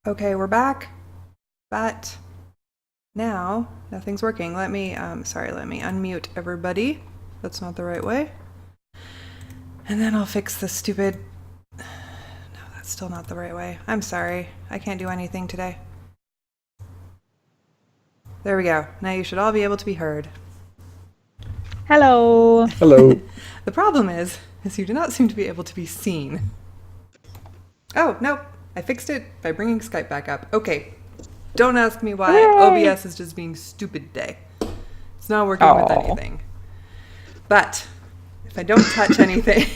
Okay, we're back, but now nothing's working. Let me unmute everybody. That's not the right way. And then I'll fix the stupid, no, that's still not the right way. I'm sorry, I can't do anything today. There we go. Now you should all be able to be heard. Hello. Hello. The problem is you do not seem to be able to be seen. Oh, no. I fixed it by bringing Skype back up. Okay. Don't ask me why. Hooray! OBS is just being stupid today. It's not working with anything. But if I don't touch anything,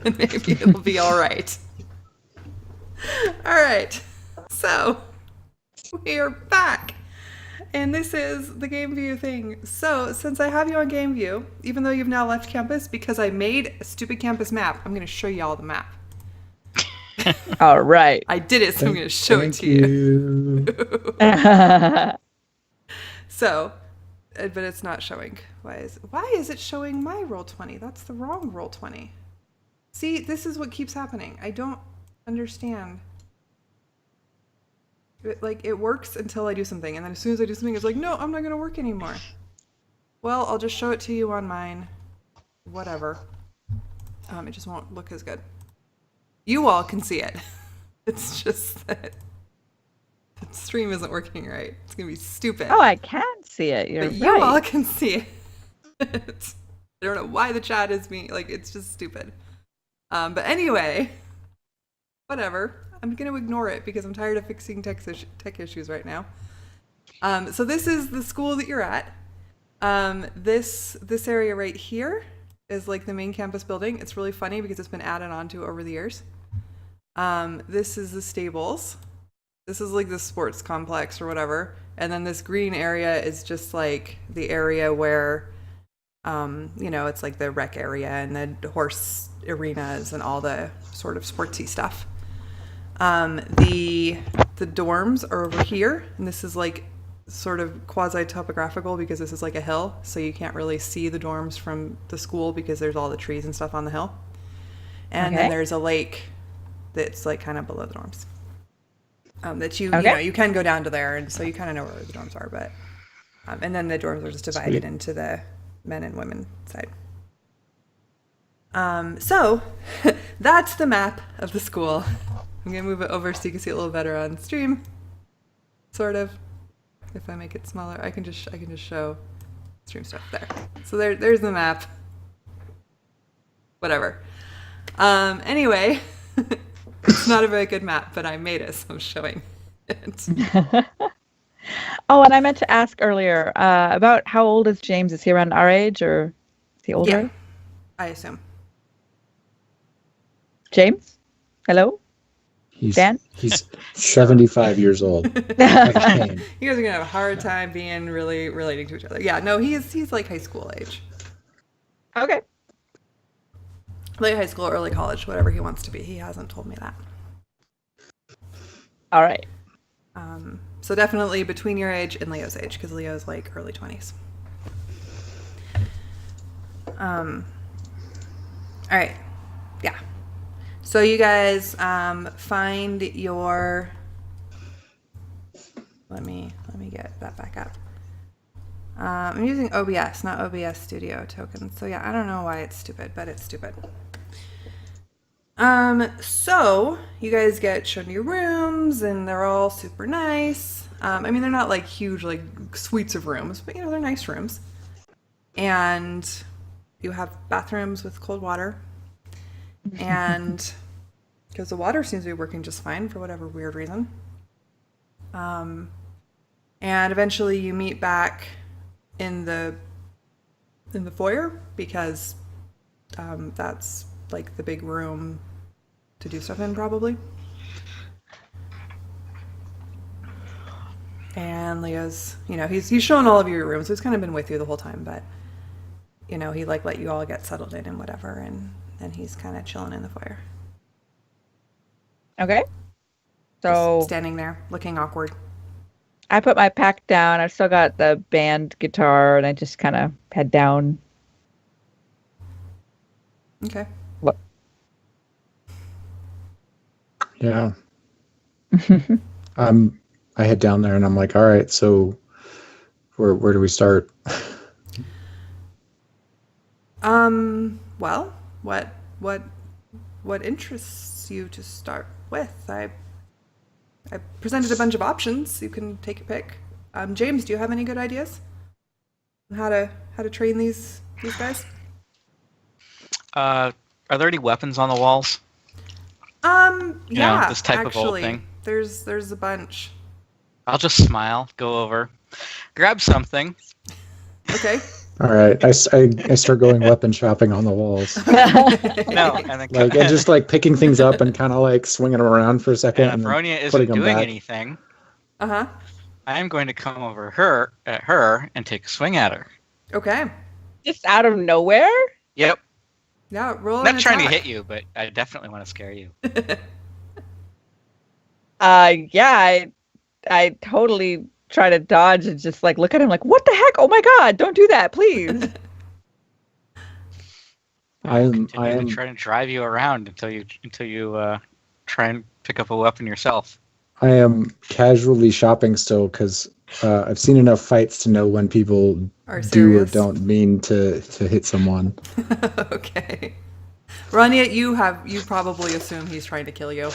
then maybe it'll be all right. All right. So we are back. And this is the Game View thing. So since I have you on Game View, even though you've now left campus, because I made a stupid campus map, I'm going to show you all the map. All right. I did it, so I'm going to show it to you. So, but it's not showing. Why is it showing my Roll20? That's the wrong Roll20. See, this is what keeps happening. I don't understand. It works until I do something, and then as soon as I do something, it's like, no, I'm not going to work anymore. Well, I'll just show it to you on mine. Whatever. It just won't look as good. You all can see it. It's just that the stream isn't working right. It's going to be stupid. Oh, I can see it. You're but right. You all can see it. I don't know why the chat is being, it's just stupid. But anyway, whatever. I'm going to ignore it because I'm tired of fixing tech issues right now. So this is the school that you're at. This area right here is like the main campus building. It's really funny because it's been added onto over the years. This is the stables. This is like the sports complex or whatever. And then this green area is just like the area where, it's like the rec area and the horse arenas and all the sort of sportsy stuff. The dorms are over here, and this is like sort of quasi-topographical because this is like a hill, so you can't really see the dorms from the school because there's all the trees and stuff on the hill. And then there's a lake that's like kind of below the dorms. That you can go down to there, and so you kind of know where the dorms are, but and then the dorms are just divided into the men and women side. So that's the map of the school. I'm gonna move it over so you can see it a little better on stream. Sort of. If I make it smaller, I can just show stream stuff there. So there's the map. Whatever. Anyway, it's not a very good map, but I made it, so I'm showing it. Oh, and I meant to ask earlier about how old is James? Is he around our age or is he Yeah, older? I assume. James? Hello? He's Dan? he's 75 years old. You Like a cane. guys are gonna have a hard time being really relating to each other. Yeah, no, he's like high school age, Okay. late high school, early college, whatever he wants to be. He hasn't told me that. All right. So definitely between your age and Leo's age, because Leo's like early 20s. All right, yeah. So you guys find your. Let me get that back up. I'm using OBS, not OBS Studio tokens. So yeah, I don't know why it's stupid, but it's stupid. So you guys get shown your rooms, and they're all super nice. I mean, they're not like huge, like suites of rooms, but you know, they're nice rooms. And you have bathrooms with cold water, and because the water seems to be working just fine for whatever weird reason. And eventually you meet back in the foyer because that's like the big room to do stuff in probably. And Leo's, you know, he's shown all of your rooms, so he's kind of been with you the whole time, but you know, he like let you all get settled in and whatever, and then he's kind of chilling in the foyer. Okay. So Just standing there looking awkward. I put my pack down. I've still got the band guitar, and I just kind of head down. Okay. What? Yeah. I head down there and I'm like, all right, so where do we start? Well, what interests you to start with? I presented a bunch of options. You can take your pick. James, do you have any good ideas on how to train these guys? Are there any weapons on the walls? Yeah, this type actually, of old thing. There's a bunch. I'll just smile, go over, grab something. Okay. All right, I start going weapon shopping on the walls. No, and then Like, and just like picking things up and kind of like swinging them around for a second. and if then Ronia putting isn't them doing back. anything, Uh-huh. I'm going to come over at her and take a swing at her. Okay. Just out of nowhere? Yep. Yeah, roll I'm an not trying to attack. hit you, but I definitely want to scare you. Yeah, I totally try to dodge and just like look at him like, what the heck? Oh my God, don't do that, please. I am Continue to try to drive you around until you try and pick up a weapon yourself. I am casually shopping still because I've seen enough fights to know when people Are do or serious. don't mean to hit someone. Okay. Rania, you probably assume he's trying to kill you.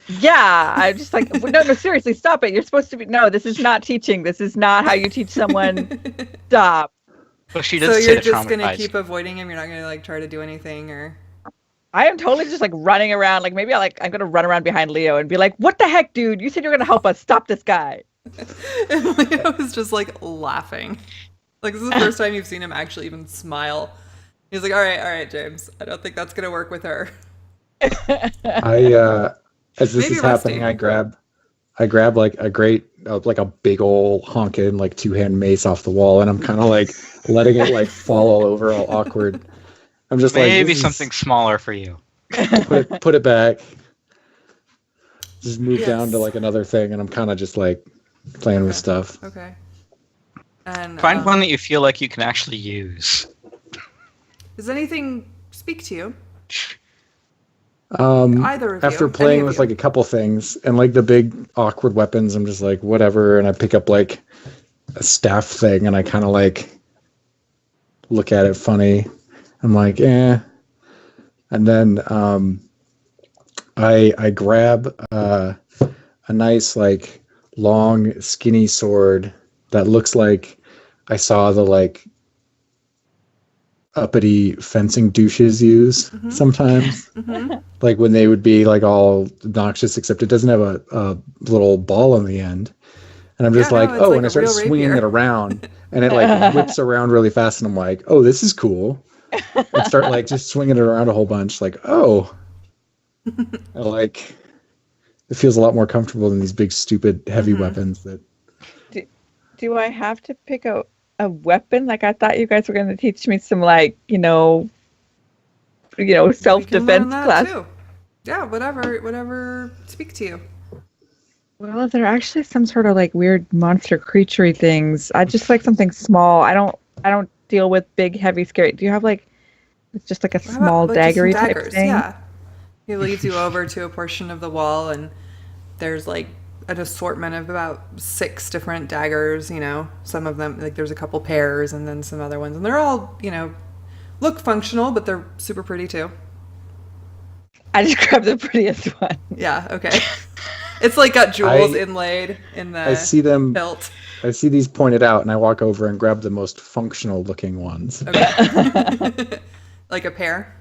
Yeah, I'm just like, no, seriously, stop it. You're supposed to be, no, this is not teaching. This is not how you teach someone. Stop. Well, she So does you're say just gonna traumatized. keep avoiding him. You're not gonna like try to do anything, or I am totally just like running around. Like maybe I'm gonna run around behind Leo and be like, "What the heck, dude? You said you're gonna help us. Stop this guy." and Leo is just like laughing. Like this is the first time you've seen him actually even smile. He's like, all right, James. I don't think that's gonna work with her. As this Maybe is happening, Rusty. I grab like a big old honkin' like two-hand mace off the wall, and I'm kind of like letting it like fall all over, all awkward. I'm just like, Maybe this is- something smaller for you. put it back. Just move Yes. down to like another thing, and I'm kind of just like playing with Okay. stuff. Okay. And Find one that you feel like you can actually use. does anything speak to you? Um, Either of you. after Any playing of with you. like a couple things and like the big awkward weapons, I'm just like whatever, and I pick up like a staff thing, and I kind of like look at it funny. I'm like, eh. And then I grab a nice like long skinny sword that looks like I saw the like uppity fencing douches use sometimes. Like when they would be like all obnoxious, except it doesn't have a little ball on the end. And I'm just Yeah, like, no, it's oh, like and I a start real swinging rapier. it around, and it like whips around really fast, and I'm like, oh, this is cool. And start like just swinging it around a whole bunch, like, oh, I like. It feels a lot more comfortable than these big, stupid, heavy weapons that. Do I have to pick a weapon? Like I thought you guys were going to teach me some like, We can learn self-defense that class. too. Yeah, whatever speak to you. Well, is there actually some sort of like weird monster creaturey things? I just like something small. I don't deal with big, heavy, scary. Do you have like it's just like a How about small like just some daggery type daggers? thing? Yeah. He leads you over to a portion of the wall, and there's like an assortment of about 6 different daggers. Some of them, like there's a couple pairs, and then some other ones, and they're all look functional, but they're super pretty too. I just grabbed the prettiest one. Yeah. Okay. It's like got jewels I inlaid in I the see them. hilt. I see these pointed out, and I walk over and grab the most functional looking ones. Okay. Like a pair.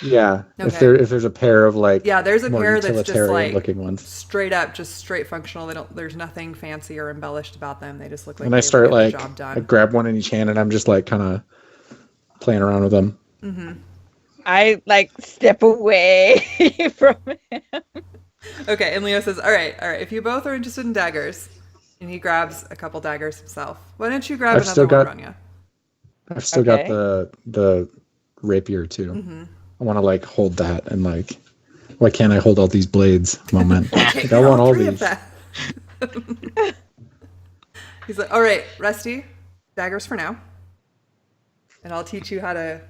Yeah, Okay. if there's a pair of like Yeah, there's a more pair that's just utilitarian like looking ones, straight up, just straight functional. There's nothing fancy or embellished about them. They just look like and I they start would get like the job I done. grab one in each hand, and I'm just like kind of playing around with them. I like step away from it. Okay, and Leo says, all right. If you both are interested in daggers, and he grabs a couple daggers himself, why don't you grab I've still another got- one, Ronya? I've still got Okay. the rapier too. I want to like hold that and like, why can't I hold all these blades? Moment. Like, I want all 3 of these. them. He's like, all right, Rusty, daggers for now, and I'll teach you how to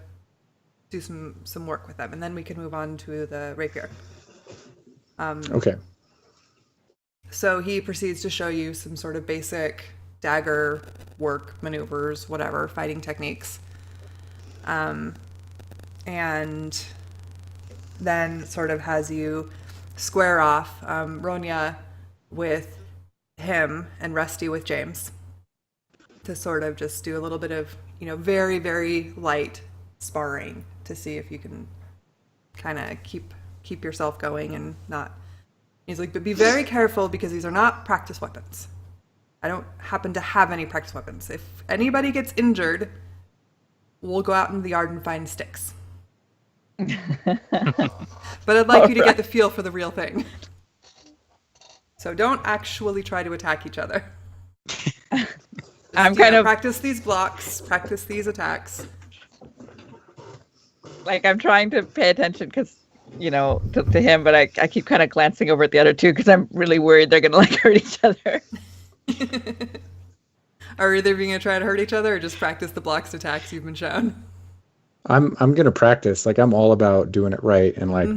do some work with them, and then we can move on to the rapier. Okay. So he proceeds to show you some sort of basic dagger work, maneuvers, whatever, fighting techniques. And then sort of has you square off Ronya with him and Rusty with James to sort of just do a little bit of, very, very light sparring to see if you can kind of keep yourself going and not. He's like, but be very careful because these are not practice weapons. I don't happen to have any practice weapons. If anybody gets injured, we'll go out into the yard and find sticks. But I'd like you to get the feel for the real thing. So don't actually try to attack each other. I'm kind of practice these blocks, practice these attacks. like I'm trying to pay attention because to him, but I keep kind of glancing over at the other two because I'm really worried they're gonna like hurt each other. Are either of you gonna try to hurt each other or just practice the blocks attacks you've been shown? I'm gonna practice. Like I'm all about doing it right and like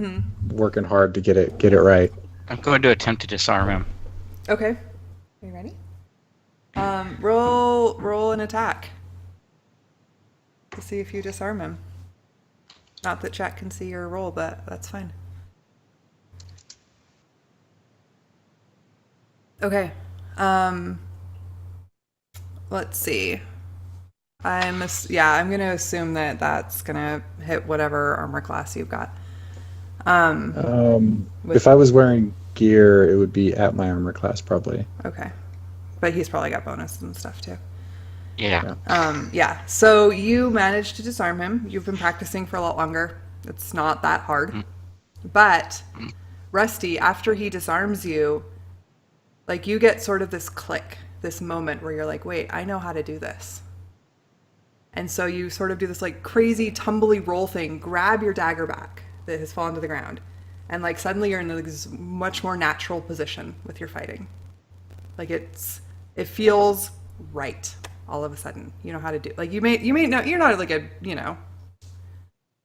working hard to get it right. I'm going to attempt to disarm him. Okay. Are you ready? Roll an attack to see if you disarm him. Not that chat can see your roll, but that's fine. Okay. Let's see. I'm going to assume that that's going to hit whatever armor class you've got. If I was wearing gear, it would be at my armor class probably. Okay. But he's probably got bonus and stuff too. Yeah. So you managed to disarm him. You've been practicing for a lot longer. It's not that hard. But Rusty, after he disarms you, like you get sort of this click, this moment where you're like, wait, I know how to do this. And so you sort of do this like crazy tumbly roll thing, grab your dagger back that has fallen to the ground, and like suddenly you're in this much more natural position with your fighting. Like it feels right all of a sudden. You know how to do, like you may know, you're not like a,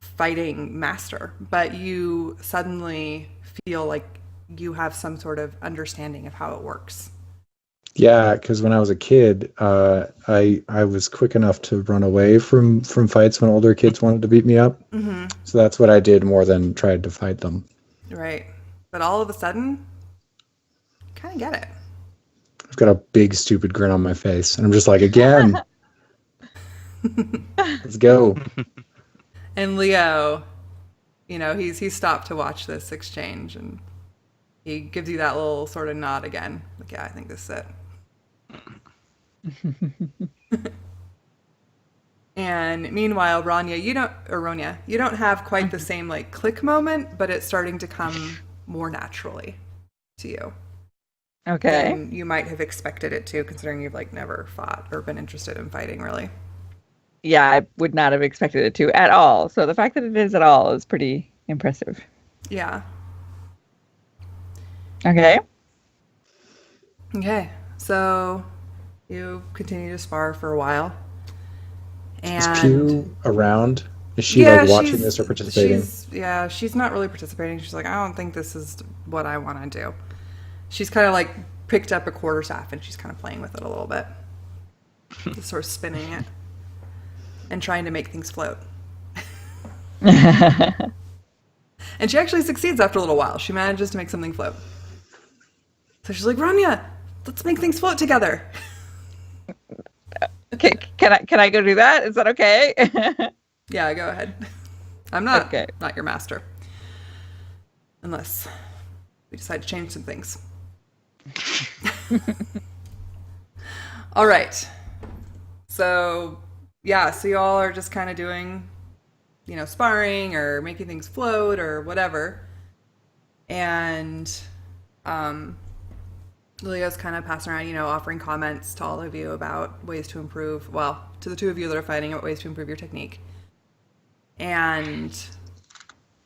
fighting master, but you suddenly feel like you have some sort of understanding of how it works. Yeah, because when I was a kid, I was quick enough to run away from fights when older kids wanted to beat me up. Mm-hmm. So that's what I did more than tried to fight them. Right. But all of a sudden, you kind of get it. I've got a big stupid grin on my face, and I'm just like, again, let's go. And Leo, he's stopped to watch this exchange, and he gives you that little sort of nod again. Like, yeah, I think this is it. And meanwhile, Ronya, you don't have quite the same like click moment, but it's starting to come more naturally to you Okay. than you might have expected it to, considering you've like never fought or been interested in fighting really. Yeah, I would not have expected it to at all. So the fact that it is at all is pretty impressive. Yeah. Okay. Okay. So you continue to spar for a while. Is And Pew around? Is she yeah, like watching this or participating? she's not really participating. She's like, I don't think this is what I want to do. She's kind of like picked up a quarterstaff and she's kind of playing with it a little bit, just sort of spinning it and trying to make things float. And she actually succeeds after a little while. She manages to make something float. So she's like, Rania, let's make things float together. Okay, can I go do that? Is that okay? Yeah, go ahead. I'm not Okay. not your master. Unless we decide to change some things. All right. So, yeah, so you all are just kind of doing, sparring or making things float or whatever. And Leo's kind of passing around, offering comments to all of you about ways to improve, well, to the two of you that are fighting, about ways to improve your technique. And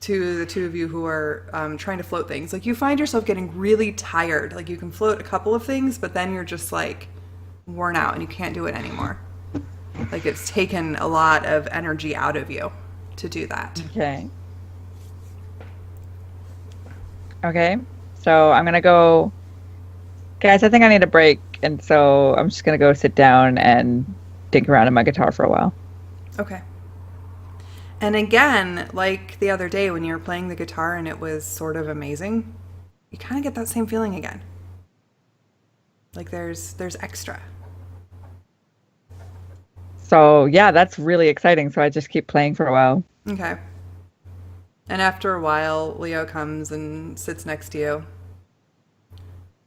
to the two of you who are trying to float things, like you find yourself getting really tired. Like you can float a couple of things, but then you're just like worn out and you can't do it anymore. Like it's taken a lot of energy out of you to do that. Okay. Okay. So I'm gonna go, guys. I think I need a break, and so I'm just gonna go sit down and dig around in my guitar for a while. Okay. And again, like the other day when you were playing the guitar and it was sort of amazing, you kind of get that same feeling again. Like there's extra. So yeah, that's really exciting. So I just keep playing for a while. Okay. And after a while, Leo comes and sits next to you.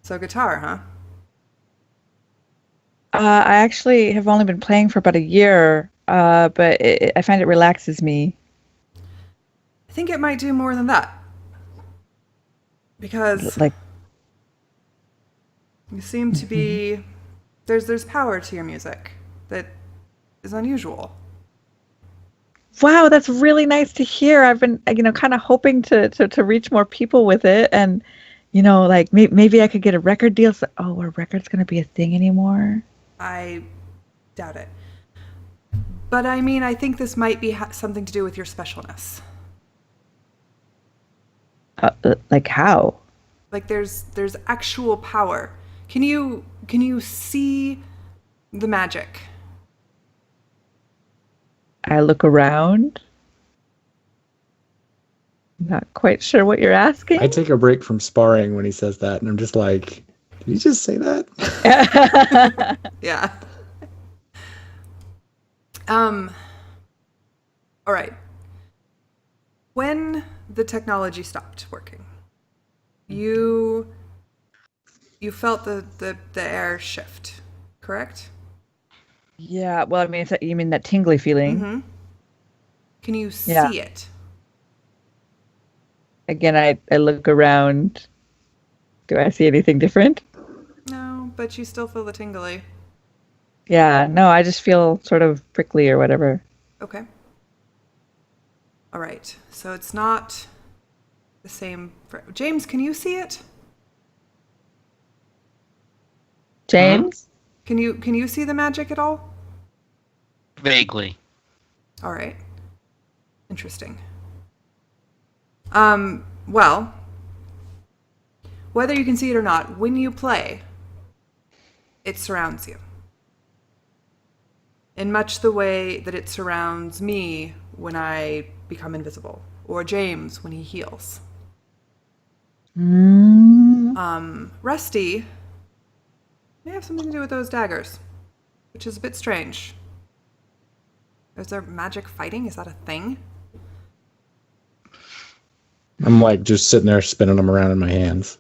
So guitar, huh? I actually have only been playing for about a year, but I find it relaxes me. I think it might do more than that. Because Like, you seem to be there's power to your music that is unusual. wow, that's really nice to hear. I've been, kind of hoping to reach more people with it, and like maybe I could get a record deal. So, oh, are records going to be a thing anymore? I doubt it. But I mean, I think this might be something to do with your specialness. Like how? Like there's actual power. Can you see the magic? I look around. Not quite sure what you're asking. I take a break from sparring when he says that, and I'm just like, did you just say that? Yeah. All right. When the technology stopped working, you felt the air shift, correct? Yeah, well, I mean, you mean that tingly feeling? Mm-hmm. Can you Yeah. see it? Again, I look around. Do I see anything different? No, but you still feel the tingly. Yeah, no, I just feel sort of prickly or whatever. Okay. All right. So it's not the same. James, can you see it? James? Can you see the magic at all? Vaguely. All right. Interesting. Well, whether you can see it or not, when you play, it surrounds you. In much the way that it surrounds me when I become invisible, or James when he heals. Rusty may have something to do with those daggers, which is a bit strange. Is there magic fighting? Is that a thing? I'm like just sitting there spinning them around in my hands.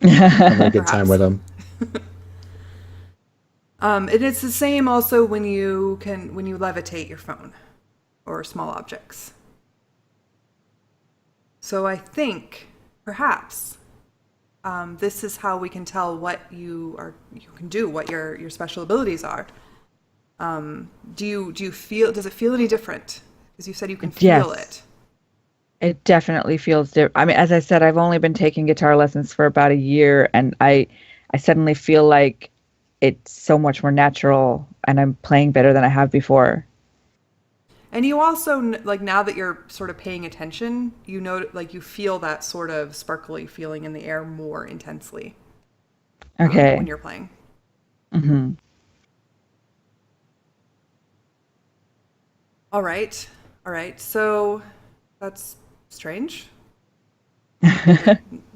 Having a good time with them. And it's the same also when you levitate your phone or small objects. So I think perhaps this is how we can tell what you can do, what your special abilities are. Do you feel? Does it feel any different? Because you said you can feel Yes. it. It definitely feels different. I mean, as I said, I've only been taking guitar lessons for about a year, and I suddenly feel like it's so much more natural, and I'm playing better than I have before. And you also like now that you're sort of paying attention, you know, like you feel that sort of sparkly feeling in the air more intensely Okay. when you're playing. Hmm. All right, all right. So that's strange.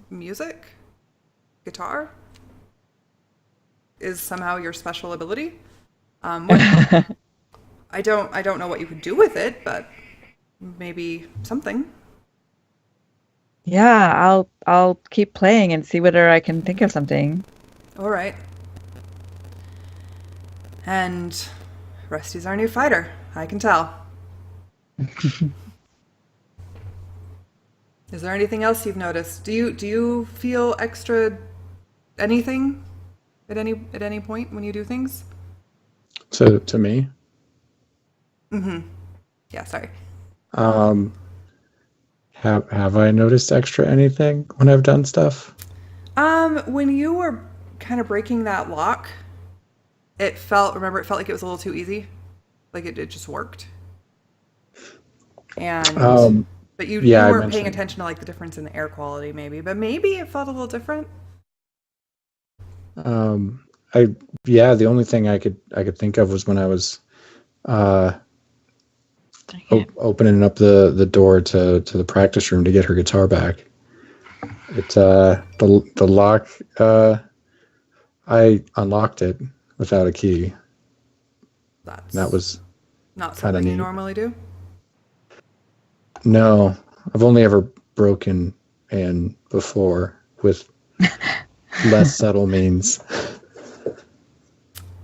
Music, guitar is somehow your special ability. What, I don't know what you could do with it, but maybe something. Yeah, I'll keep playing and see whether I can think of something. All right. And Rusty's our new fighter. I can tell. Is there anything else you've noticed? Do you feel extra anything at any point when you do things? To me. Yeah, sorry. Um, have I noticed extra anything when I've done stuff? When you were kind of breaking that lock, it felt like it was a little too easy. Like it just worked. And Um, but you yeah, I weren't paying mentioned. attention to like the difference in the air quality maybe, but maybe it felt a little different. Um, I yeah, the only thing I could think of was when I was uh opening up the door to the practice room to get her guitar back. The lock I unlocked it without a key. That's That was not kind of something you neat. normally do. No, I've only ever broken in before with less subtle means.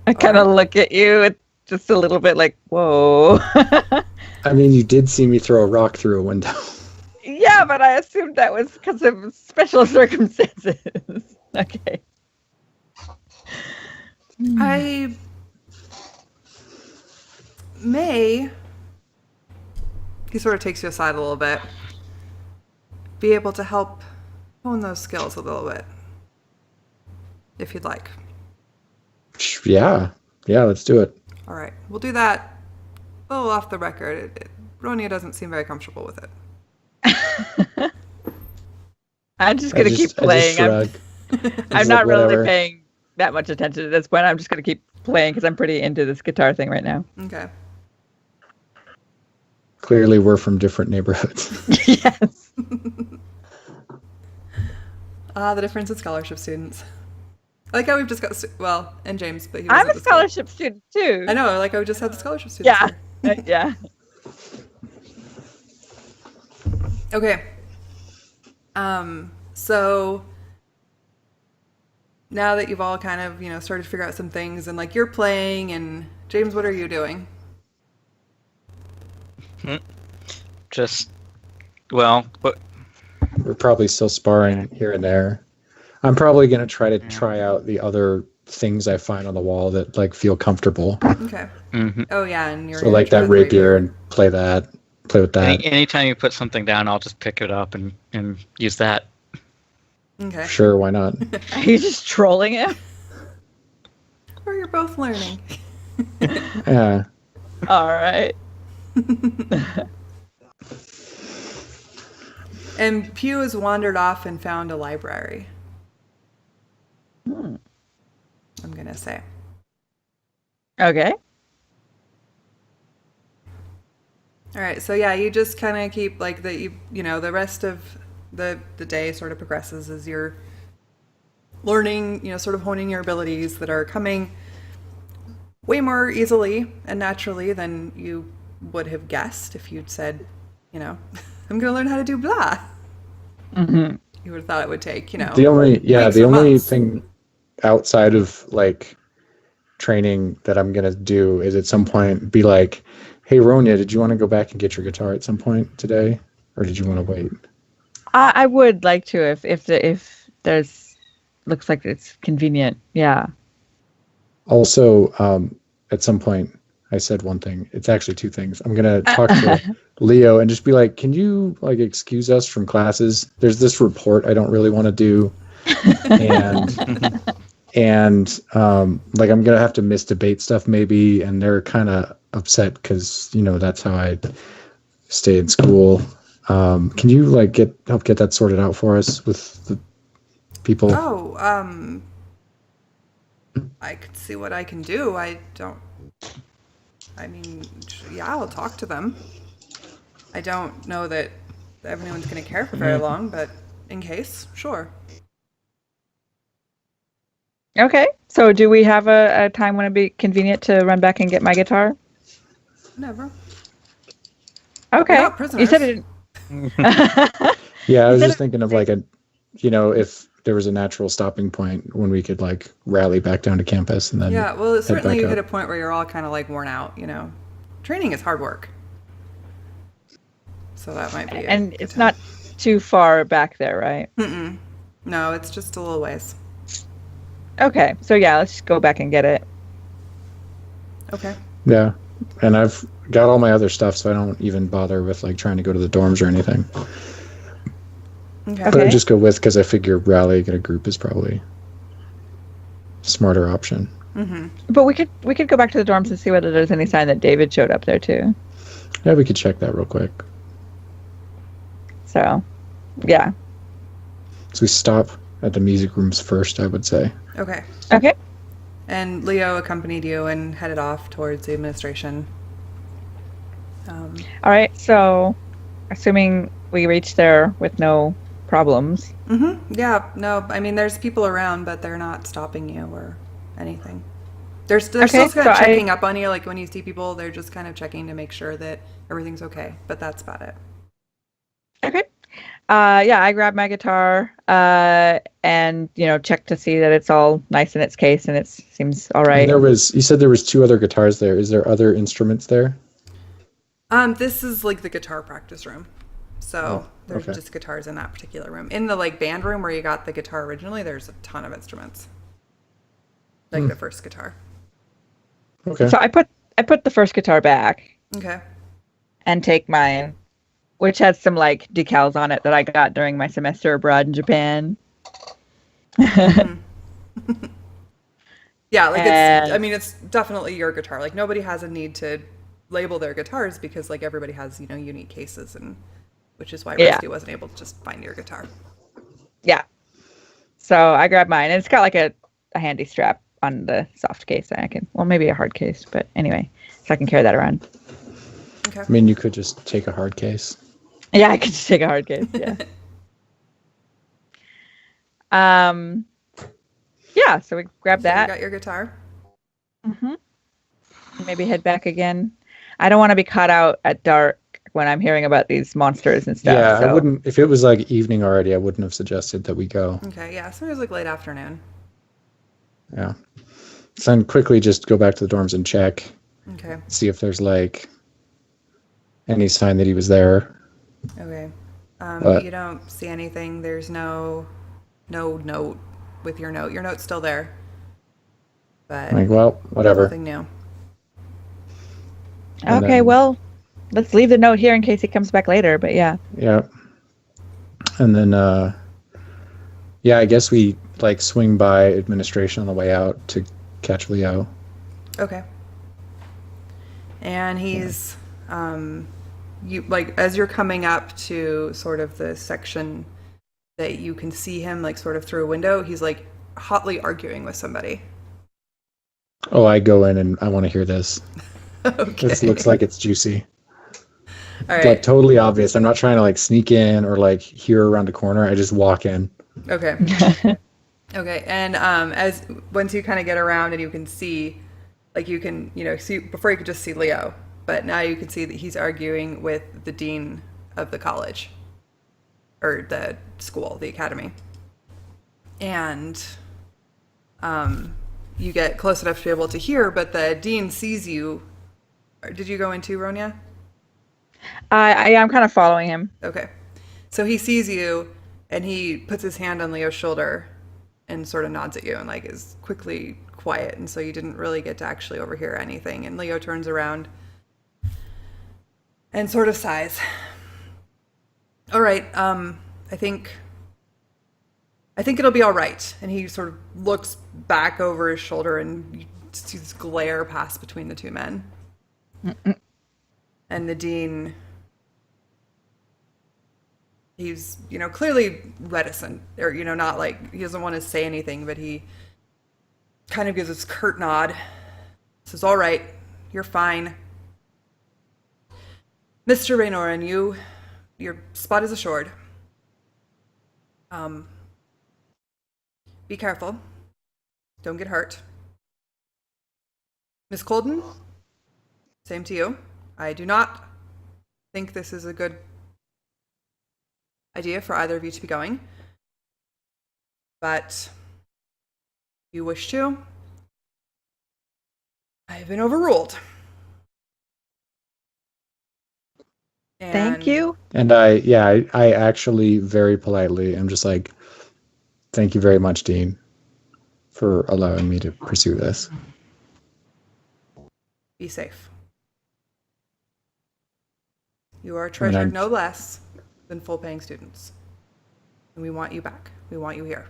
I All kind right. of look at you, it's just a little bit like, whoa. I mean, you did see me throw a rock through a window. Yeah, but I assumed that was because of special circumstances. Okay. I may, he sort of takes you aside a little bit, be able to help hone those skills a little bit, if you'd like. Yeah, let's do it. All right, we'll do that a little off the record. Ronia doesn't seem very comfortable with it. I'm just I gonna keep just playing. shrug. I'm Just like not really whatever. paying that much attention at this point. I'm just gonna keep playing because I'm pretty into this guitar thing right now. Okay. Clearly, we're from different neighborhoods. Yes. The difference in scholarship students. I like how we've just got, well, and James, but he I'm wasn't a at the school. scholarship student too. I know, I like how we just had the scholarship students Yeah. here. Yeah. Okay. So now that you've all kind of, started to figure out some things and like you're playing and James, what are you doing? Just, well, but We're probably still sparring here and there. I'm probably gonna try out the other things I find on the wall that like feel comfortable. Okay. mhm. Oh yeah, and you're So gonna like try that the rapier and play with that. Anytime you put something down, I'll just pick it up and use that. Okay. Sure, why not? Are you just trolling him? Or you're both learning. Yeah. All right. And Pew has wandered off and found a library. Hmm. I'm gonna say. Okay. All right, so yeah, you just kind of keep like the rest of the day sort of progresses as you're learning, sort of honing your abilities that are coming way more easily and naturally than you would have guessed if you'd said, I'm going to learn how to do blah. Mm-hmm. You would have thought it would take, The only weeks the or only months. thing outside of like training that I'm gonna do is at some point be like, "Hey, Ronya, did you want to go back and get your guitar at some point today, or did you want to wait?" I would like to if there's looks like it's convenient. Yeah. Also, at some point, I said one thing. It's actually two things. I'm gonna talk to Leo and just be like, "Can you like excuse us from classes? There's this report I don't really want to do, and like I'm gonna have to miss debate stuff maybe." And they're kind of upset because that's how I stay in school. Can you like help get that sorted out for us with the people? Oh, I could see what I can do. I mean, yeah, I'll talk to them. I don't know that everyone's going to care for very long, but in case, sure. Okay. So do we have a time when it'd be convenient to run back and get my guitar? Never. Okay. We're not prisoners. You said it. Yeah, I was just thinking of like if there was a natural stopping point when we could like rally back down to campus and then Yeah, well, head certainly back you hit a up. point where you're all kind of like worn out, Training is hard work. So that might be it. And it's not too far back there, right? Mm-mm. No, it's just a little ways. Okay. So yeah, let's just go back and get it. Okay. Yeah, and I've got all my other stuff, so I don't even bother with like trying to go to the dorms or anything. Okay. But I just go with because I figure rallying in a group is probably a smarter option. Mm-hmm. But we could go back to the dorms and see whether there's any sign that David showed up there too. Yeah, we could check that real quick. So, yeah. So we stop at the music rooms first, I would say. Okay. Okay. And Leo accompanied you and headed off towards the administration. All right. So, assuming we reach there with no problems. Mm-hmm. Yeah. No, I mean, there's people around, but they're not stopping you or anything. They're still kind of checking up on you. Like when you see people, they're just kind of checking to make sure that everything's okay. But that's about it. Okay. Yeah, I grab my guitar and check to see that it's all nice in its case and it seems all right. And you said there was 2 other guitars there. Is there other instruments there? This is like the guitar practice room. So there's just guitars in that particular room. In the like band room where you got the guitar originally, there's a ton of instruments. Like the first guitar. Okay. So I put the first guitar back. Okay. And take mine, which has some like decals on it that I got during my semester abroad in Japan. Mm-hmm. Yeah, like it's definitely your guitar. Like nobody has a need to label their guitars because like everybody has, unique cases, and which is why Rusty wasn't able to just find your guitar. Yeah. So I grabbed mine and it's got like a handy strap on the soft case. Maybe a hard case, but anyway, so I can carry that around. Okay. I mean, you could just take a hard case. Yeah, I could just take a hard case. Yeah. Yeah. So we grab that. You got your guitar. Mm-hmm. Maybe head back again. I don't want to be caught out at dark when I'm hearing about these monsters and stuff. Yeah, so. I wouldn't. If it was like evening already, I wouldn't have suggested that we go. Okay. Yeah. So it was like late afternoon. Yeah. So then quickly just go back to the dorms and check. Okay. See if there's like any sign that he was there. Okay. You don't see anything. There's no note with your note. Your note's still there. But Like, well, whatever. nothing new. And Okay, then- well, let's leave the note here in case he comes back later, but yeah. Yeah. And then, I guess we like swing by administration on the way out to catch Leo. Okay. And he's, you like as you're coming up to sort of the section that you can see him like sort of through a window, he's like hotly arguing with somebody. Oh, I go in and I want to hear this. Okay. This looks like it's juicy. All It's right. like totally obvious. I'm not trying to like sneak in or like hear around a corner. I just walk in. Okay. Okay. And as once you kind of get around and you can see, like you can, see before you could just see Leo, but now you can see that he's arguing with the dean of the college or the school, the academy. And you get close enough to be able to hear, but the dean sees you. Did you go in too, Ronya? I'm kind of following him. Okay. So he sees you and he puts his hand on Leo's shoulder and sort of nods at you and like is quickly quiet. And so you didn't really get to actually overhear anything. And Leo turns around and sort of sighs. All right. I think it'll be all right. And he sort of looks back over his shoulder and you see this glare pass between the two men. Mm-mm. And the dean, he's, clearly reticent, or, not like, he doesn't want to say anything, but he kind of gives this curt nod, says, all right, you're fine. Mr. Raynoran, your spot is assured. Be careful. Don't get hurt. Miss Colden, same to you. I do not think this is a good idea for either of you to be going. But if you wish to, I have been overruled. Thank you. And I actually very politely am just like, thank you very much, Dean, for allowing me to pursue this. Be safe. You are treasured no less than full-paying students. And we want you back. We want you here.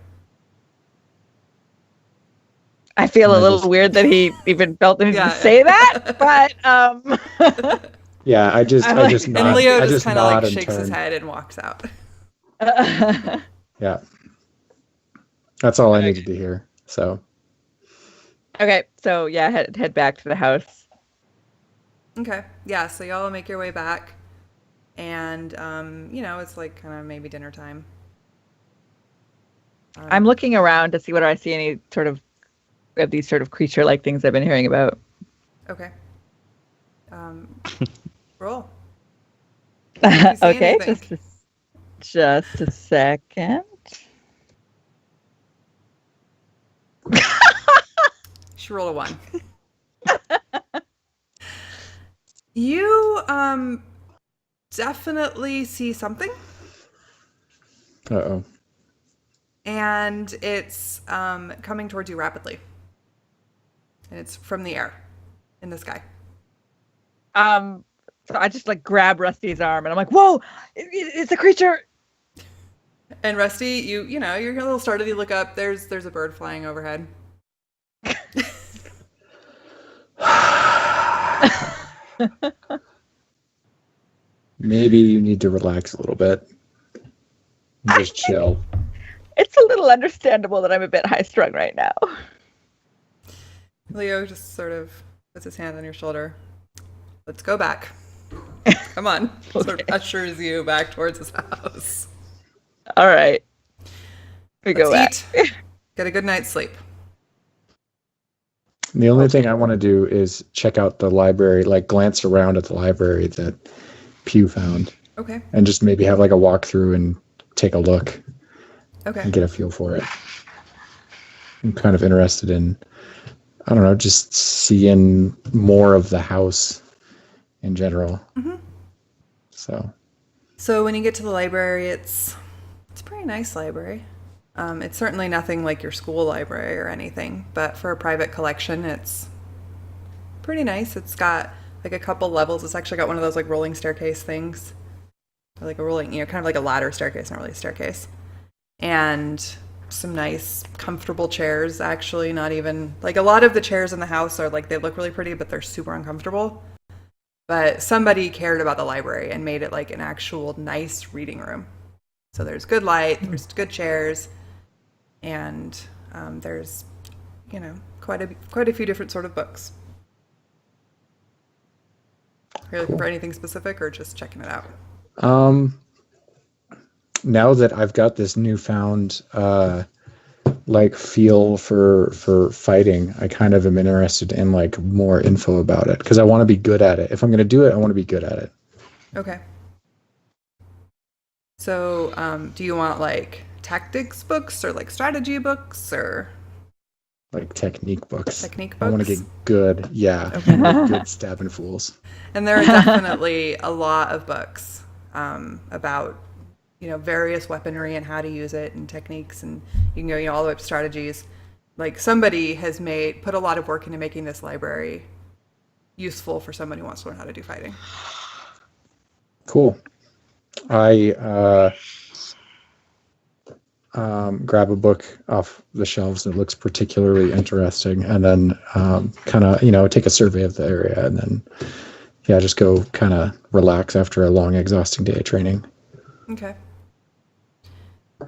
I feel a little weird that he even felt the need to say that, but yeah, I just and nod. Leo I just kind of nod like and shakes his turn. head and walks out. Yeah, that's all I needed to hear. So okay, so yeah, head back to the house. Okay. Yeah, so y'all make your way back. And, it's like kind of maybe dinner time. I'm looking around to see whether I see any sort of these sort of creature-like things I've been hearing about. Okay. Roll. See Okay, anything. just a second. She rolled a 1. You, definitely see something. uh-oh. And it's coming towards you rapidly. And it's from the air in the sky. So I just like grab Rusty's arm and I'm like, "Whoa, it's a creature!" And Rusty, you're a little startled. You look up. There's a bird flying overhead. Maybe you need to relax a little bit. Just chill. It's a little understandable that I'm a bit high strung right now. Leo just sort of puts his hand on your shoulder. Let's go back. Come on. Okay. Sort of ushers you back towards his house. All right, we go back. Eat. Get a good night's sleep. The only thing I want to do is check out the library, like glance around at the library that Pew found. Okay. And just maybe have like a walkthrough and take a look Okay. and get a feel for it. I'm kind of interested in, I don't know, just seeing more of the house in general. Mm-hmm. So when you get to the library, it's a pretty nice library. It's certainly nothing like your school library or anything, but for a private collection, it's pretty nice. It's got like a couple levels. It's actually got one of those like rolling staircase things, or like a rolling, kind of like a ladder staircase, not really a staircase, and some nice, comfortable chairs. Actually, not even like a lot of the chairs in the house are like they look really pretty, but they're super uncomfortable. But somebody cared about the library and made it like an actual nice reading room. So there's good light, there's good chairs, and there's, quite a few different sort of books. Are you looking for anything specific or just checking it out? Now that I've got this newfound like feel for fighting, I kind of am interested in like more info about it because I want to be good at it. If I'm going to do it, I want to be good at it. Okay. So, do you want like tactics books or like strategy books or? like technique books. Technique I want to books? get good. Yeah, Okay. like good stabbing fools. And there are definitely a lot of books about, various weaponry and how to use it and techniques, and you can go, all the way up to strategies. Like somebody has put a lot of work into making this library useful for someone who wants to learn how to do fighting. Cool. I grab a book off the shelves that looks particularly interesting, and then kind of take a survey of the area, and then just go kind of relax after a long, exhausting day of training. Okay.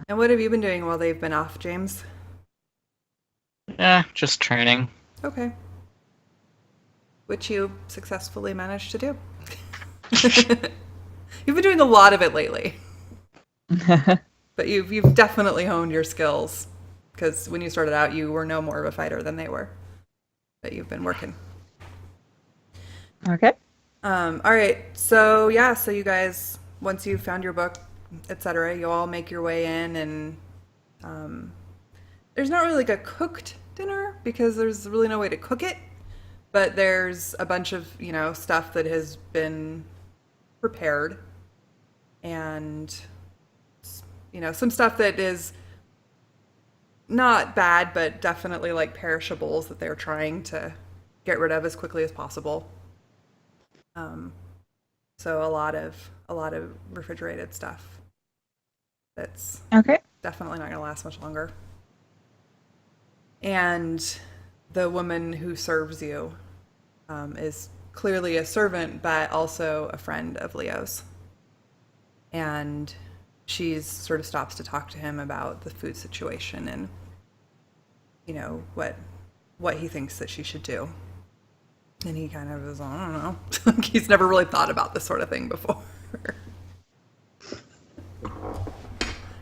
And what have you been doing while they've been off, James? Yeah, just training. Okay. Which you successfully managed to do. You've been doing a lot of it lately. But you've definitely honed your skills, because when you started out, you were no more of a fighter than they were. But you've been working. Okay. All right. So you guys, once you've found your book, etc., you all make your way in, and there's not really like a cooked dinner because there's really no way to cook it. But there's a bunch of stuff that has been prepared, and some stuff that is not bad, but definitely like perishables that they're trying to get rid of as quickly as possible. So a lot of refrigerated stuff that's Okay. definitely not going to last much longer. And the woman who serves you is clearly a servant, but also a friend of Leo's. And she sort of stops to talk to him about the food situation and, what he thinks that she should do. And he kind of is, I don't know. Like he's never really thought about this sort of thing before.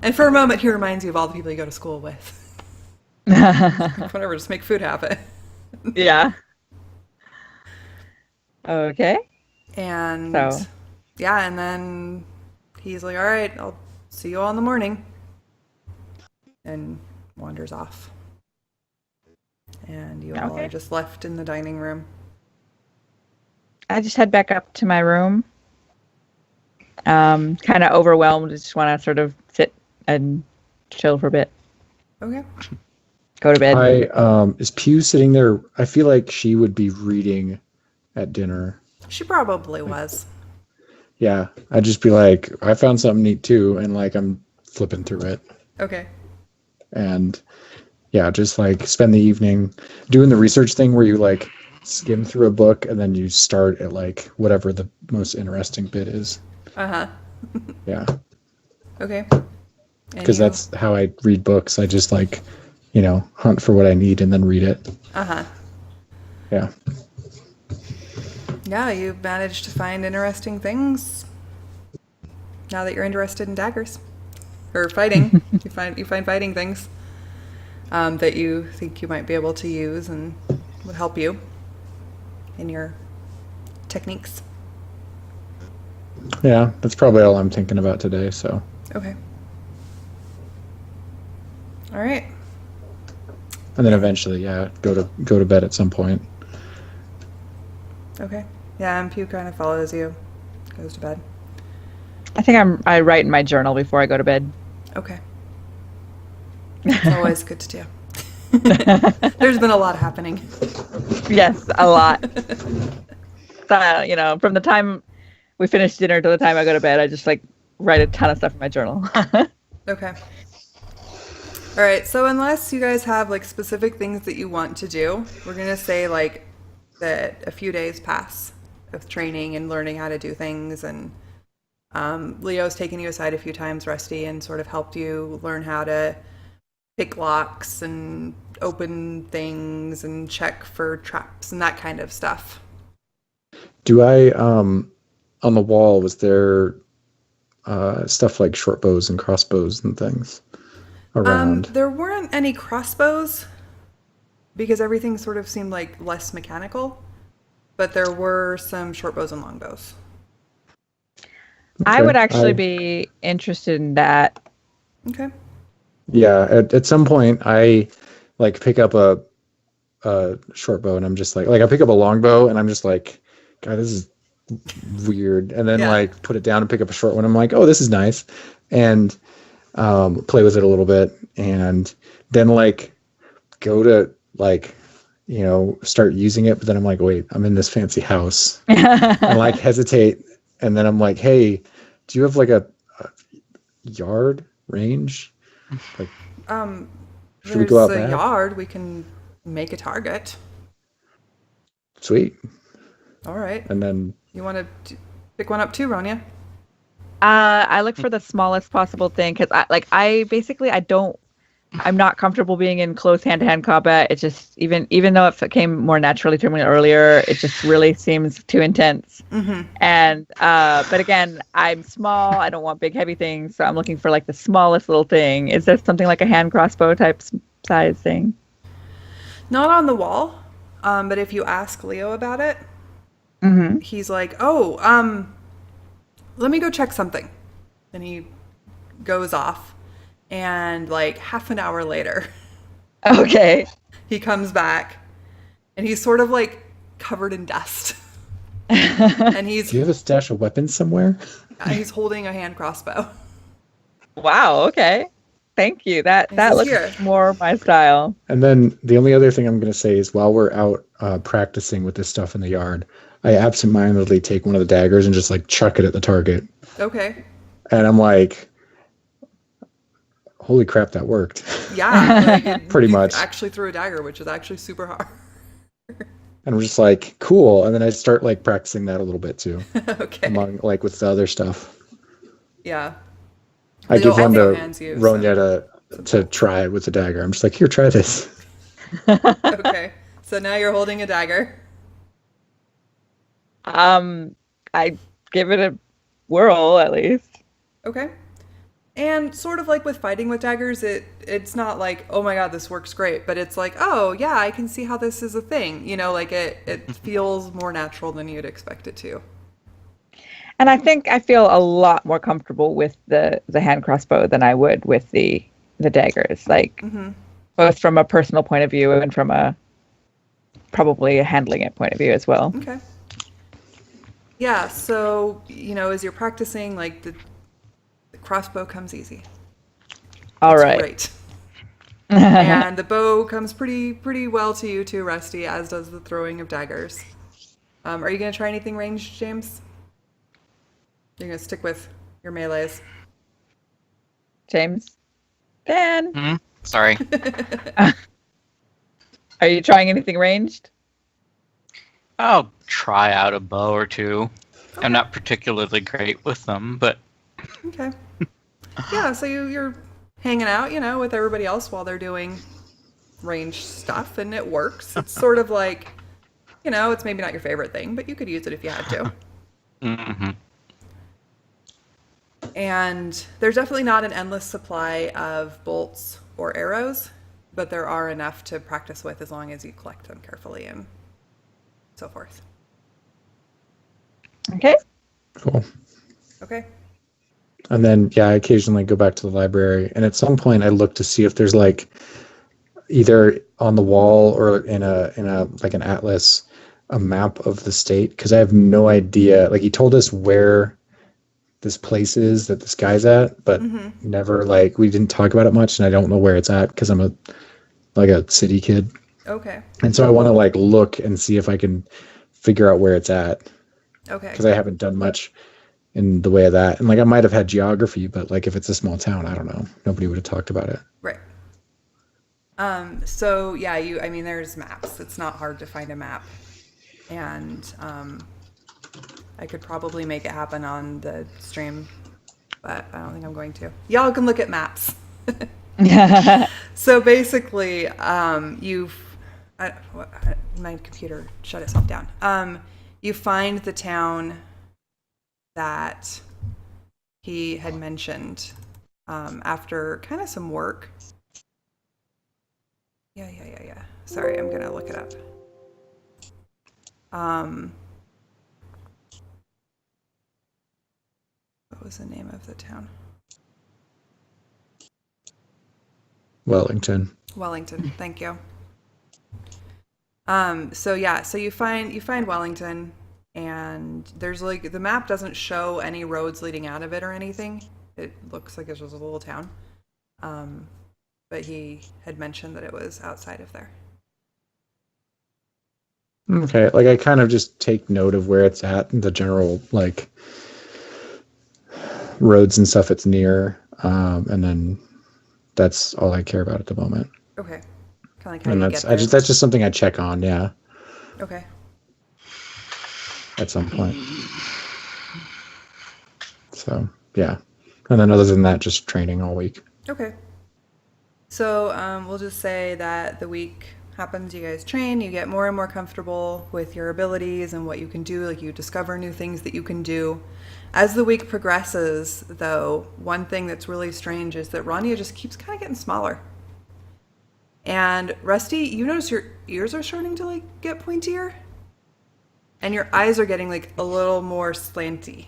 And for a moment, he reminds you of all the people you go to school with. Whatever, just make food happen. Yeah. Okay. And So. and then he's like, all right, I'll see you all in the morning. And wanders off. And you all Okay. are just left in the dining room. I just head back up to my room. Kind of overwhelmed. Just want to sort of sit and chill for a bit. Okay. Go to bed. Is Pew sitting there? I feel like she would be reading at dinner. She probably was. Yeah, I'd just be like, I found something neat too, and like I'm flipping through it. Okay. And just like spend the evening doing the research thing where you like skim through a book and then you start at like whatever the most interesting bit is. Uh-huh. Yeah. Okay. Because that's how I read books. I just like, hunt for what I need and then read it. Uh-huh. Yeah. Yeah, you managed to find interesting things. Now that you're interested in daggers. Or fighting. you find fighting things that you think you might be able to use and would help you in your techniques. Yeah, that's probably all I'm thinking about today, so. Okay. All right. And then eventually, go to bed at some point. Okay. Yeah, and Pew kind of follows you. Goes to bed. I think I write in my journal before I go to bed. Okay. It's always good to do. There's been a lot happening. Yes, a lot. From the time we finish dinner to the time I go to bed, I just like write a ton of stuff in my journal. Okay. All right. So unless you guys have like specific things that you want to do, we're going to say like that a few days pass of training and learning how to do things. And Leo's taken you aside a few times, Rusty, and sort of helped you learn how to pick locks and open things and check for traps and that kind of stuff. Do I, on the wall, was there stuff like short bows and crossbows and things around? There weren't any crossbows because everything sort of seemed like less mechanical, but there were some short bows and long bows. I would actually be interested in that. Okay. Yeah, at some point I like pick up a short bow, and I'm just like I pick up a long bow, and I'm just like, God, this is weird. And then Yeah. like put it down and pick up a short one. I'm like, oh, this is nice, and play with it a little bit, and then like go to like start using it. But then I'm like, wait, I'm in this fancy house, and like hesitate, and then I'm like, hey, do you have like a yard range? Like, should we go out There's a back? yard. We can make a target. Sweet. All right. And then You want to pick one up too, Ronya? I look for the smallest possible thing because I'm not comfortable being in close hand-to-hand combat. It's just even though it came more naturally to me earlier, it just really seems too intense. Mm-hmm. And but again, I'm small. I don't want big heavy things, so I'm looking for like the smallest little thing. Is there something like a hand crossbow type size thing? Not on the wall, but if you ask Leo about it, Mm-hmm. he's like, "Oh, let me go check something." Then he goes off, and like half an hour later, Okay. he comes back, and he's sort of like covered in dust, and do you have a stash of weapons somewhere? he's holding a hand crossbow. Wow. Okay. Thank you. That says, looks "Here." more my style. And then the only other thing I'm going to say is while we're out practicing with this stuff in the yard, I absentmindedly take one of the daggers and just like chuck it at the target. Okay. And I'm like, holy crap, that worked. Yeah. Like Pretty you much. actually threw a dagger, which is actually super hard. And I'm just like, cool. And then I start like practicing that a little bit too, Okay. among like with the other stuff. Yeah. I Leo give one to also hands you Ronya to try with the dagger. I'm just like, here, try this. Okay. So now you're holding a dagger. I give it a whirl at least. Okay. And sort of like with fighting with daggers, it's not like, oh my god, this works great, but it's like, oh yeah, I can see how this is a thing. Like it feels more natural than you'd expect it to. And I think I feel a lot more comfortable with the hand crossbow than I would with the daggers. Like both from a personal point of view and from probably a handling it point of view as well. Okay. Yeah, so as you're practicing, like the crossbow comes easy. All It's right. Great. And the bow comes pretty well to you too, Rusty, as does the throwing of daggers. Are you gonna try anything ranged, James? You're gonna stick with your melees. James? Dan? Sorry. Are you trying anything ranged? I'll try out a bow or two. Okay. I'm not particularly great with them, but Okay. Yeah, so you're hanging out, with everybody else while they're doing ranged stuff, and it works. It's sort of like, it's maybe not your favorite thing, but you could use it if you had to. Mm-hmm. And there's definitely not an endless supply of bolts or arrows, but there are enough to practice with as long as you collect them carefully and so forth. Okay. Cool. Okay. And then, yeah, I occasionally go back to the library. And at some point I look to see if there's like either on the wall or in a like an atlas, a map of the state. Cause I have no idea. Like he told us where this place is that this guy's at, but never like, we didn't talk about it much. And I don't know where it's at cause I'm a city kid. Okay. And so I want to like look and see if I can figure out where it's at. Okay. Because I haven't done much in the way of that. And like I might have had geography, but like if it's a small town, I don't know. Nobody would have talked about it. Right. So yeah, there's maps. It's not hard to find a map. And I could probably make it happen on the stream, but I don't think I'm going to. Y'all can look at maps. So basically, my computer shut itself down. You find the town that he had mentioned after kind of some work. Yeah. Sorry, I'm gonna look it up. What was the name of the town? Wellington. Wellington, thank you. So yeah, so you find Wellington, and there's like the map doesn't show any roads leading out of it or anything. It looks like it's just a little town. But he had mentioned that it was outside of there. Okay, like I kind of just take note of where it's at and the general like roads and stuff it's near, and then that's all I care about at the moment. Okay. Kind of like how And you that's get there. that's just something I check on, yeah, Okay. at some point. So yeah, and then other than that, just training all week. Okay. So we'll just say that the week happens, you guys train, you get more and more comfortable with your abilities and what you can do, like you discover new things that you can do. As the week progresses, though, one thing that's really strange is that Rania just keeps kind of getting smaller. And Rusty, you notice your ears are starting to like get pointier, and your eyes are getting like a little more slanty,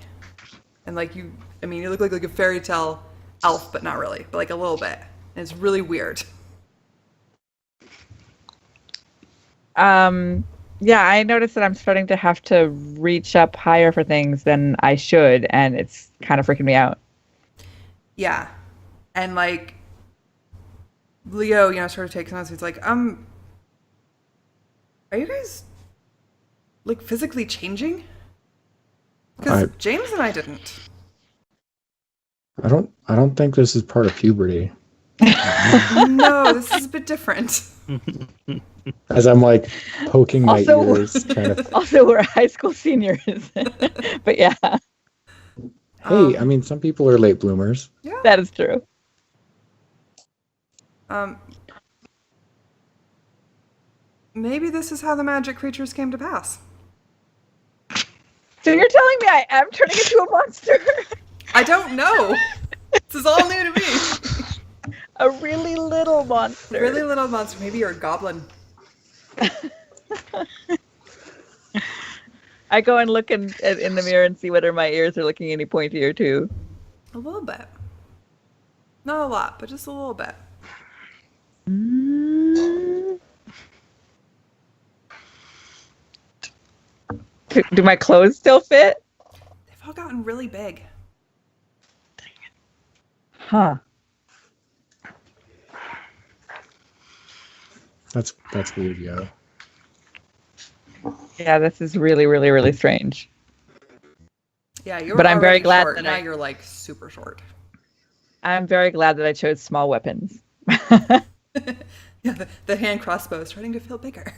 and like you look like a fairy tale elf, but not really, but like a little bit. And it's really weird. Yeah, I noticed that I'm starting to have to reach up higher for things than I should, and it's kind of freaking me out. Yeah, and like Leo, sort of takes notes. He's like, are you guys like physically changing? Because James and I didn't. I don't think this is part of puberty. No, this is a bit different. As I'm like poking my Also- ears, trying to. Also, we're high school seniors. But yeah, Hey, I mean, some people are late bloomers. Yeah. that is true. Maybe this is how the magic creatures came to pass. So you're telling me I am turning into a monster? I don't know. This is all new to me. A really little monster. Really little monster. Maybe you're a goblin. I go and look in the mirror and see whether my ears are looking any pointier too. A little bit. Not a lot, but just a little bit. Do my clothes still fit? They've all gotten really big. Huh. That's weird, yo. Yeah, this is really, really, really strange. Yeah, you were But I'm very already glad short. that Now I- you're like super short. I'm very glad that I chose small weapons. Yeah, the hand crossbow is starting to feel bigger.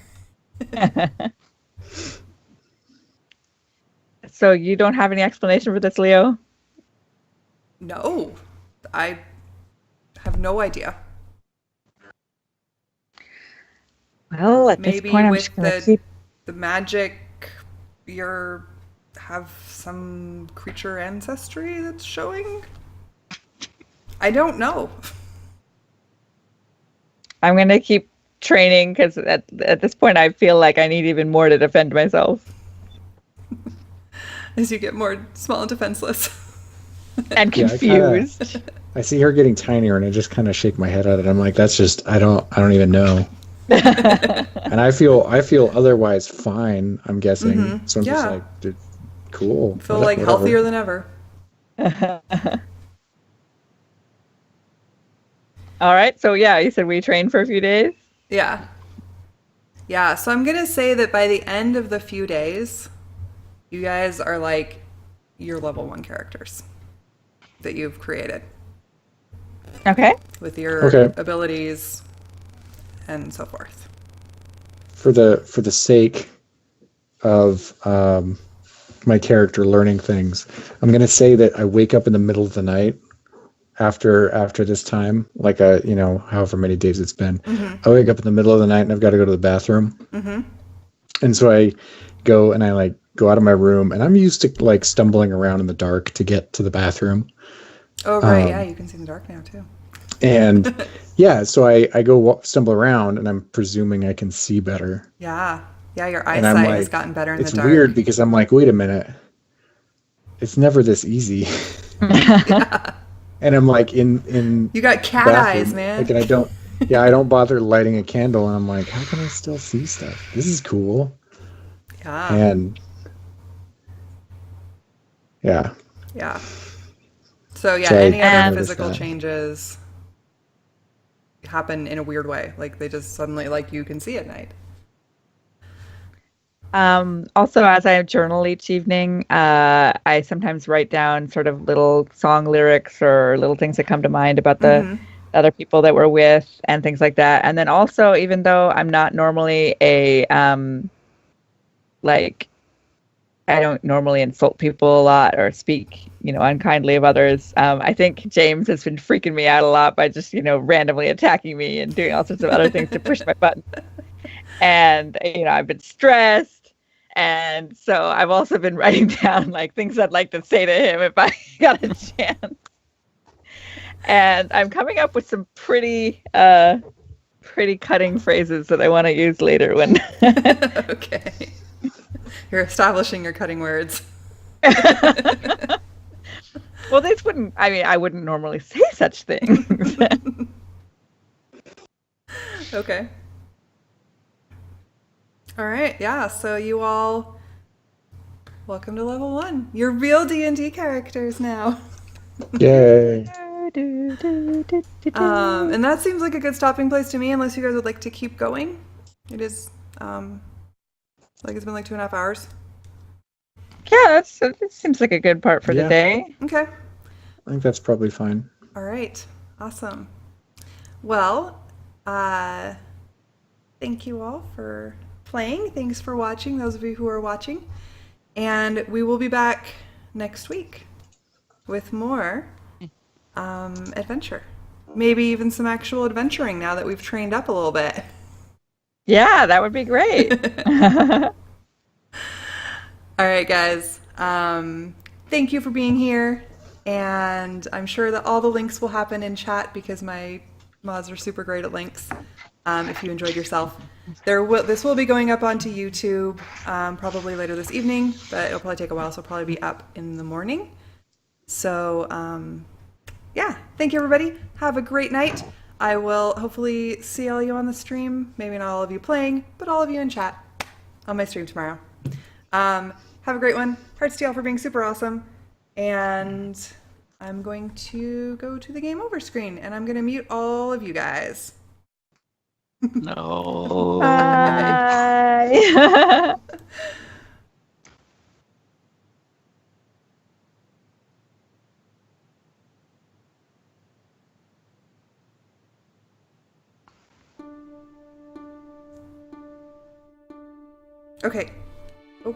So you don't have any explanation for this, Leo? No, I have no idea. Well, at this Maybe point, I'm with just gonna keep. the magic, have some creature ancestry that's showing. I don't know. I'm gonna keep training because at this point, I feel like I need even more to defend myself As you get more small and defenseless. and Yeah, confused. I see her getting tinier, and I just kind of shake my head at it. I'm like, that's just I don't even know. And I feel otherwise fine. I'm guessing. So I'm just Yeah. like, dude, cool. Feel like whatever. healthier than ever. All right. So yeah, you said we trained for a few days. Yeah. Yeah, so I'm going to say that by the end of the few days, you guys are like your level 1 characters that you've created Okay. with your Okay. abilities and so forth. For the sake of my character learning things, I'm gonna say that I wake up in the middle of the night after this time, like however many days it's been. I wake up in the middle of the night and I've got to go to the bathroom. And so I go and I like go out of my room, and I'm used to like stumbling around in the dark to get to the bathroom. Oh, right. Yeah, you can see in the dark now, too. And yeah, so I go stumble around, and I'm presuming I can see better. Yeah. Yeah, your And I'm eyesight like, has gotten better in the it's dark. weird because I'm like, wait a minute, it's never this easy. Yeah. And I'm like in You got cat bathroom, eyes, man. like, and I don't. Yeah, I don't bother lighting a candle, and I'm like, how can I still see stuff? This is cool. Yeah. And yeah, Yeah. So yeah, So I any other And- noticed physical that. changes happen in a weird way. Like they just suddenly like you can see at night. Also, as I journal each evening, I sometimes write down sort of little song lyrics or little things that come to mind about the other people that we're with and things like that. And then also, even though I'm not normally a like I don't normally insult people a lot or speak, unkindly of others. I think James has been freaking me out a lot by just, randomly attacking me and doing all sorts of other things to push my button. And, I've been stressed. And so I've also been writing down like things I'd like to say to him if I got a chance. And I'm coming up with some pretty cutting phrases that I want to use later when Okay. You're establishing your cutting words. Well, I wouldn't normally say such things. Okay. All right. Yeah. So you all, welcome to level 1. You're real D&D characters now. yay. And that seems like a good stopping place to me, unless you guys would like to keep going. It is, like it's been like 2.5 hours. Yeah, it seems like a good part for the Yeah. day. Okay. I think that's probably fine. All right. Awesome. Well, thank you all for playing. Thanks for watching, those of you who are watching. And we will be back next week with more adventure. Maybe even some actual adventuring now that we've trained up a little bit. Yeah, that would be great. All right, guys. Thank you for being here. And I'm sure that all the links will happen in chat because my mods are super great at links. If you enjoyed yourself, this will be going up onto YouTube probably later this evening, but it'll probably take a while, so it'll probably be up in the morning. So yeah, thank you everybody. Have a great night. I will hopefully see all you on the stream. Maybe not all of you playing, but all of you in chat on my stream tomorrow. Have a great one. Hearts to y'all for being super awesome. And I'm going to go to the game over screen and I'm going to mute all of you guys. No. Bye. Okay. Oh.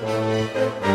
Bye.